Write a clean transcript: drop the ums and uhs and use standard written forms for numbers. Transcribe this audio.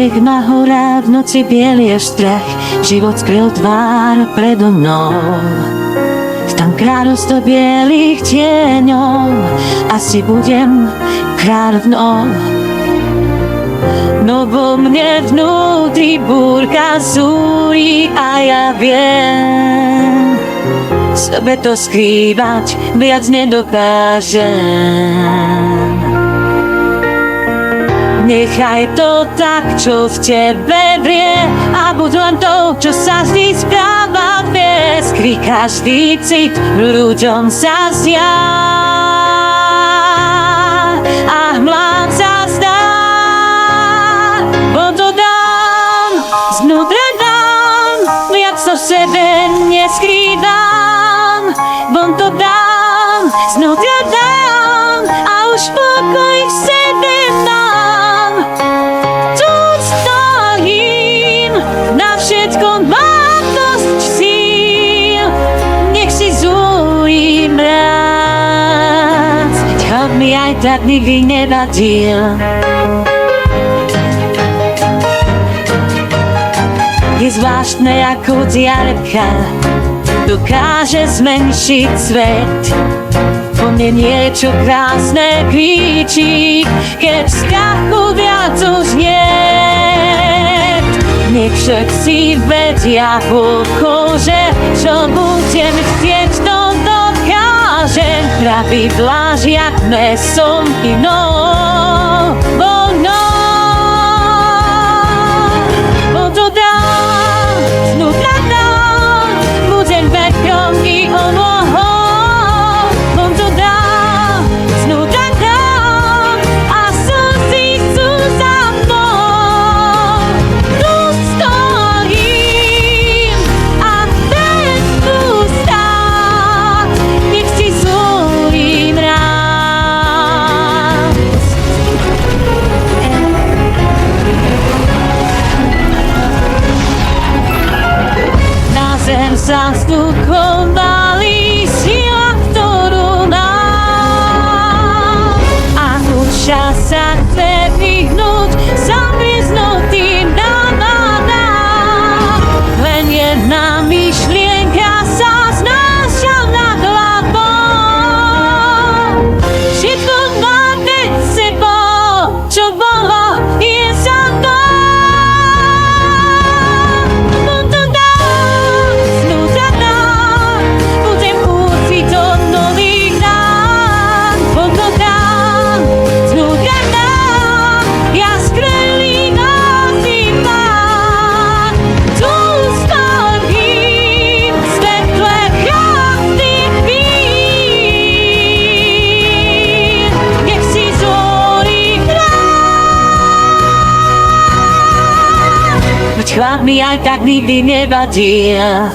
Nech ma hora v noci bielý strach, život skryl tvár predo mnou. Tam kráľovstvo bielých tieňov, asi budem kráľovnou. No vo mne vnútri búrka zúri a ja viem, sebe to skrývať viac nedokážem. Nechaj to tak, čo v tebe vrie, a buď len to, čo sa vždy správa bez. Kry každý cit ľuďom sa zjá a hmlám sa zdá. Bo to dám, znútra dám, viac to v sebe neskrývam. Bo to dám, znútra dám a už pokoj v sebe mám. Tu stojím, na všetko mám dosť síl, nech si zúri mráz, ťa mi aj tak nikdy nevadil. Je zvláštne, ako diaľka dokáže zmenšiť svet. Po mne niečo krásne kričí, keď strachu viac už nie. Nech všetci vedia hlboko, že čo budem chcieť, to dokážem. Pravidlá žiadne som inou voľnou. Bo to dám, znútra dám, budem vekom i olohou. Bo to dám, znútra dám a slzy sú za mnou. Tu stojím a bez ústa, nech si zúri mráz. Na zem sa stúkom valí sila, ktorú mám, a duša sa chce vyhnúť zamrznutým námadám. Len jedna myšlienka sa znáša nad hlavou. Všetko mám pred sebou, čo bolo, je za mnou. Bo to dám, znútra dám, budem úctiť od nových rán. Bo to dám, znútra dám, ja skvelý nosím pán. Tu stojím v svetle krásnych chvíľ, nech si zúri mráz. Veď chlap mi aj tak nikdy nevadil.